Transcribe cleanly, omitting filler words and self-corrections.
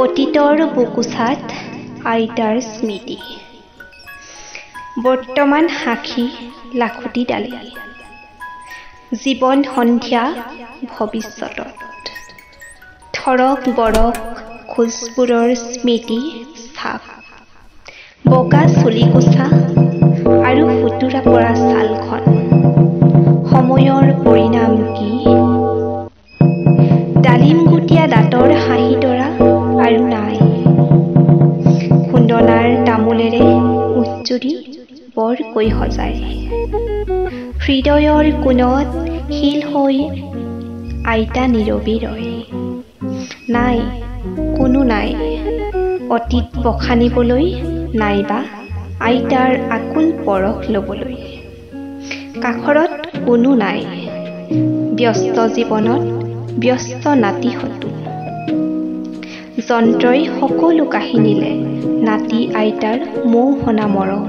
অতীতৰ বুকুচাত আইতাৰ স্মৃতি, বৰ্তমান সাক্ষী লাখুটি ডালি, জীৱন সন্ধ্যা ভৱিষ্যতত থৰক বৰক খোজবোৰৰ স্মৃতি ছাপ, বগা চুলিকোছা আৰু সুতুৰা পৰা ছালখন, সময়ৰ পৰিণাম কি? ডালিম গুটিয়া দাঁতৰ হাঁহিতৰা আৰু নাই, খুন্দনাৰ তামোলেৰে উজ্জুৰি বৰকৈ সজায়, হৃদয়ৰ কোণত শিল হৈ আইতা নীৰৱে ৰয়। নাই, কোনো নাই অতীত বখানিবলৈ, নাইবা আইতাৰ আকুল পৰশ ল'বলৈ। কাষৰত কোনো নাই, ব্যস্ত জীৱনত ব্যস্ত নাতিহঁতো, যন্ত্ৰই সকলো কাঢ়ি নিলে নাতি আইতাৰ মৌহনা মৰম।